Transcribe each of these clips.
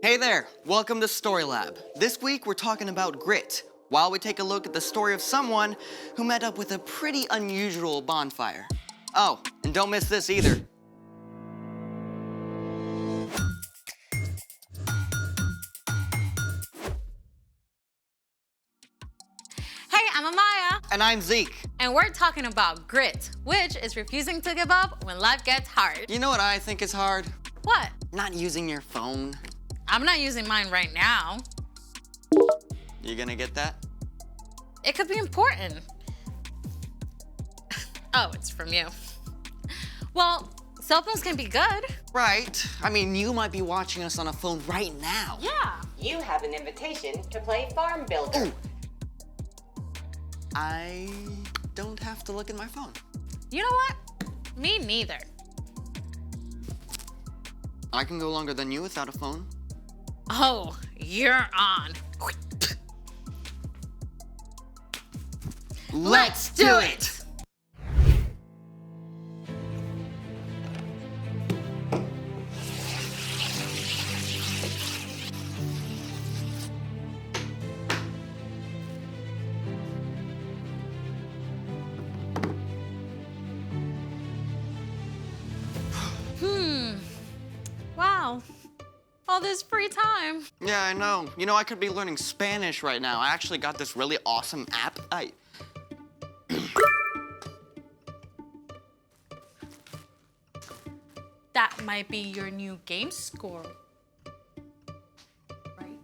Hey there, welcome to Story Lab. This week we're talking about grit, while we take a look at the story of someone who met up with a pretty unusual bonfire. Oh, and don't miss this either. Hey, I'm Amaya. And I'm Zeke. And we're talking about grit, which is refusing to give up when life gets hard. You know what I think is hard? What? Not using your phone. I'm not using mine right now. You gonna get that? It could be important. Oh, it's from you. Well, cell phones can be good. Right. I mean, you might be watching us on a phone right now. Yeah. You have an invitation to play Farm Builder. Ooh. I don't have to look at my phone. You know what? Me neither. I can go longer than you without a phone. Oh, you're on. Let's do it! Wow. All this free time. Yeah, I know. You know, I could be learning Spanish right now. I actually got this really awesome app. That might be your new game score. Right?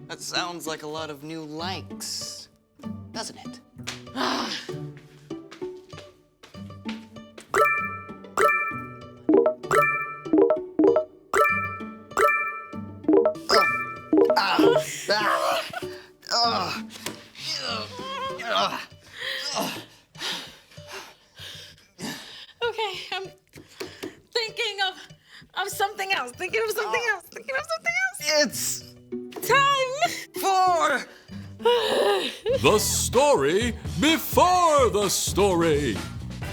That sounds like a lot of new likes, doesn't it? Okay, I'm thinking of something else. Thinking of something else. It's Time! for The story before the story.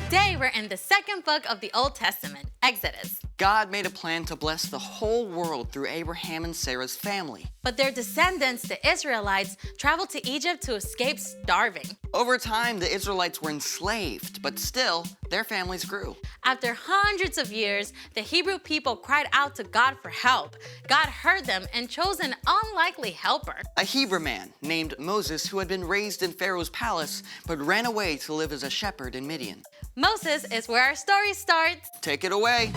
Today we're in the second book of the Old Testament, Exodus. God made a plan to bless the whole world through Abraham and Sarah's family. But their descendants, the Israelites, traveled to Egypt to escape starving. Over time, the Israelites were enslaved, but still, their families grew. After hundreds of years, the Hebrew people cried out to God for help. God heard them and chose an unlikely helper. A Hebrew man named Moses who had been raised in Pharaoh's palace, but ran away to live as a shepherd in Midian. Moses is where our story starts. Take it away.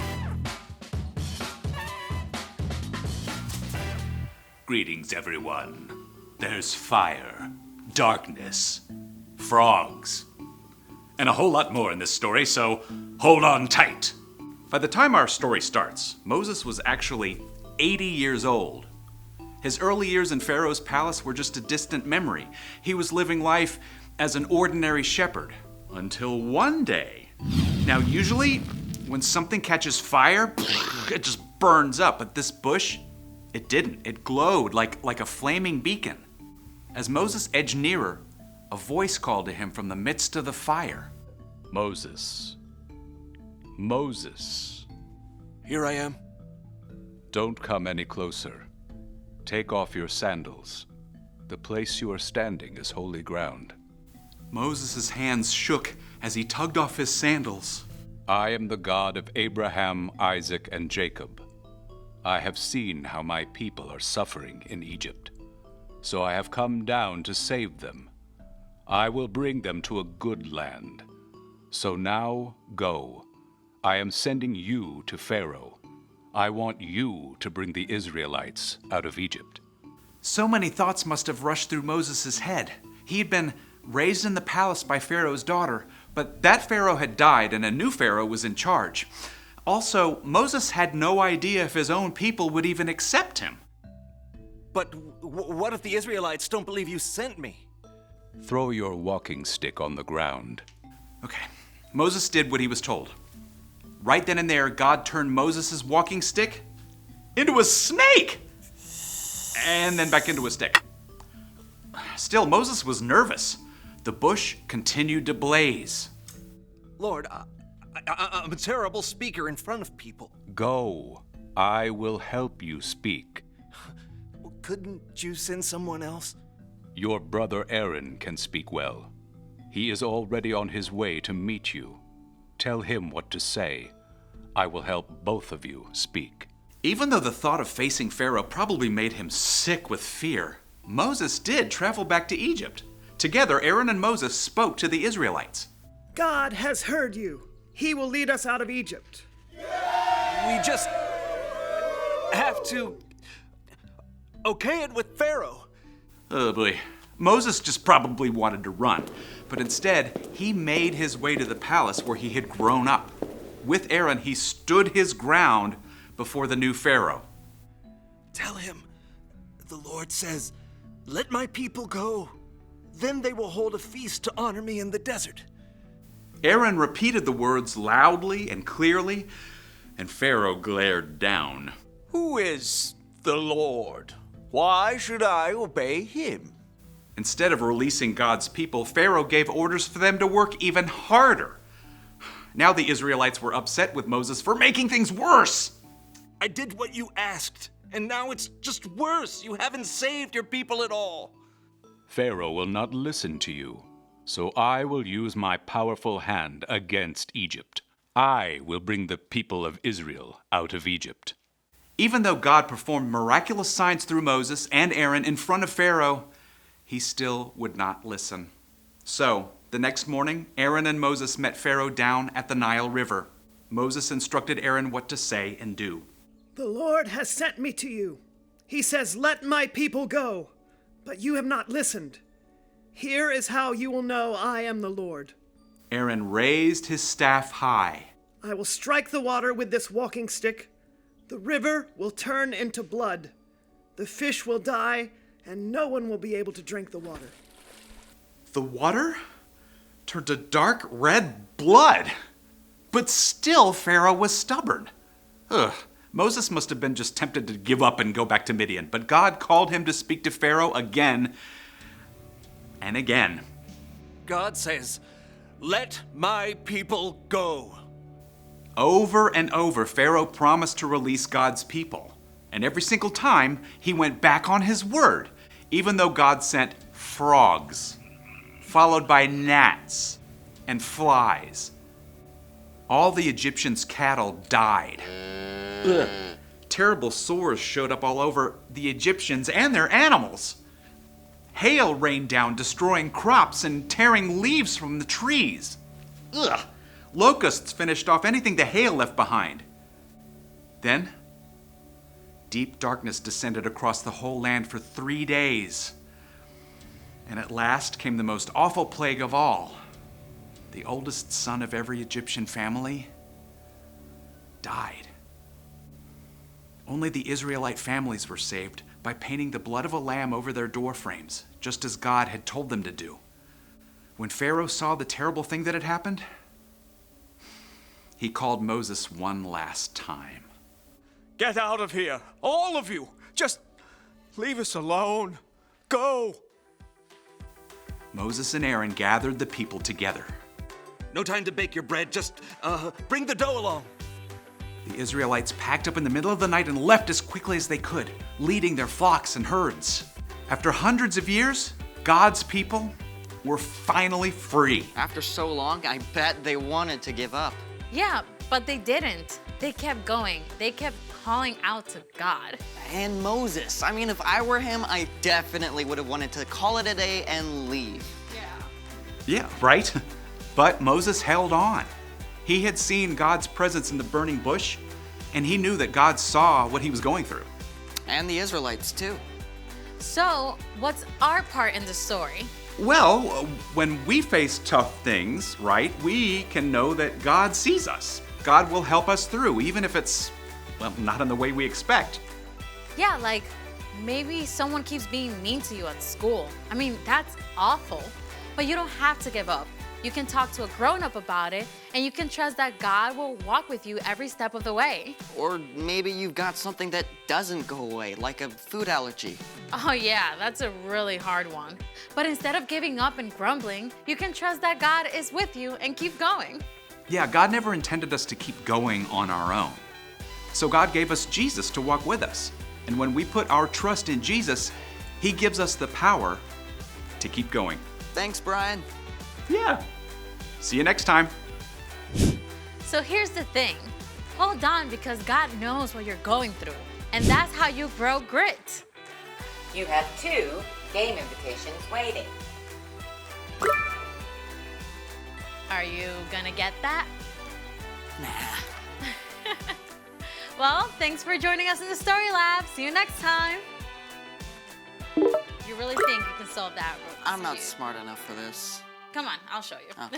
Greetings, everyone. There's fire, darkness, frogs, and a whole lot more in this story, so hold on tight. By the time our story starts, Moses was actually 80 years old. His early years in Pharaoh's palace were just a distant memory. He was living life as an ordinary shepherd until one day. Now, usually, when something catches fire, it just burns up, but this bush, it didn't. It glowed like a flaming beacon. As Moses edged nearer, a voice called to him from the midst of the fire. Moses. Moses. Here I am. Don't come any closer. Take off your sandals. The place you are standing is holy ground. Moses' hands shook as he tugged off his sandals. I am the God of Abraham, Isaac, and Jacob. I have seen how my people are suffering in Egypt, so I have come down to save them. I will bring them to a good land. So now go. I am sending you to Pharaoh. I want you to bring the Israelites out of Egypt. So many thoughts must have rushed through Moses' head. He had been raised in the palace by Pharaoh's daughter, but that Pharaoh had died and a new Pharaoh was in charge. Also, Moses had no idea if his own people would even accept him. But what if the Israelites don't believe you sent me? Throw your walking stick on the ground. Okay, Moses did what he was told. Right then and there, God turned Moses' walking stick into a snake! And then back into a stick. Still, Moses was nervous. The bush continued to blaze. Lord, I'm a terrible speaker in front of people. Go. I will help you speak. Couldn't you send someone else? Your brother Aaron can speak well. He is already on his way to meet you. Tell him what to say. I will help both of you speak. Even though the thought of facing Pharaoh probably made him sick with fear, Moses did travel back to Egypt. Together, Aaron and Moses spoke to the Israelites. God has heard you. He will lead us out of Egypt. We just have to okay it with Pharaoh. Oh boy. Moses just probably wanted to run, but instead, he made his way to the palace where he had grown up. With Aaron, he stood his ground before the new Pharaoh. Tell him, the Lord says, let my people go. Then they will hold a feast to honor me in the desert. Aaron repeated the words loudly and clearly, and Pharaoh glared down. Who is the Lord? Why should I obey him? Instead of releasing God's people, Pharaoh gave orders for them to work even harder. Now the Israelites were upset with Moses for making things worse. I did what you asked, and now it's just worse. You haven't saved your people at all. Pharaoh will not listen to you, so I will use my powerful hand against Egypt. I will bring the people of Israel out of Egypt. Even though God performed miraculous signs through Moses and Aaron in front of Pharaoh, he still would not listen. So, the next morning, Aaron and Moses met Pharaoh down at the Nile River. Moses instructed Aaron what to say and do. The Lord has sent me to you. He says, let my people go. But you have not listened. Here is how you will know I am the Lord. Aaron raised his staff high. I will strike the water with this walking stick. The river will turn into blood. The fish will die, and no one will be able to drink the water. The water turned to dark red blood. But still, Pharaoh was stubborn. Moses must have been just tempted to give up and go back to Midian, but God called him to speak to Pharaoh again and again. God says, let my people go. Over and over, Pharaoh promised to release God's people. And every single time, he went back on his word, even though God sent frogs, followed by gnats and flies. All the Egyptians' cattle died. Terrible sores showed up all over the Egyptians and their animals. Hail rained down, destroying crops and tearing leaves from the trees. Locusts finished off anything the hail left behind. Then, deep darkness descended across the whole land for 3 days. And at last came the most awful plague of all. The oldest son of every Egyptian family died. Only the Israelite families were saved by painting the blood of a lamb over their door frames, just as God had told them to do. When Pharaoh saw the terrible thing that had happened, he called Moses one last time. Get out of here, all of you. Just leave us alone. Go. Moses and Aaron gathered the people together. No time to bake your bread. Just bring the dough along. The Israelites packed up in the middle of the night and left as quickly as they could, leading their flocks and herds. After hundreds of years, God's people were finally free. After so long, I bet they wanted to give up. Yeah, but they didn't. They kept going. They kept calling out to God. And Moses. I mean, if I were him, I definitely would have wanted to call it a day and leave. Yeah, right? But Moses held on. He had seen God's presence in the burning bush, and he knew that God saw what he was going through. And the Israelites, too. So, what's our part in the story? Well, when we face tough things, right, we can know that God sees us. God will help us through, even if it's, well, not in the way we expect. Yeah, like maybe someone keeps being mean to you at school. I mean, that's awful. But you don't have to give up. You can talk to a grown-up about it, and you can trust that God will walk with you every step of the way. Or maybe you've got something that doesn't go away, like a food allergy. Oh yeah, that's a really hard one. But instead of giving up and grumbling, you can trust that God is with you and keep going. Yeah, God never intended us to keep going on our own. So God gave us Jesus to walk with us. And when we put our trust in Jesus, He gives us the power to keep going. Thanks, Brian. Yeah. See you next time. So here's the thing. Hold on because God knows what you're going through. And that's how you grow grit. You have 2 game invitations waiting. Are you gonna get that? Nah. Well, thanks for joining us in the Story Lab. See you next time. You really think you can solve that? I'm not Rubik's Cube? smart enough for this. Come on, I'll show you. Oh.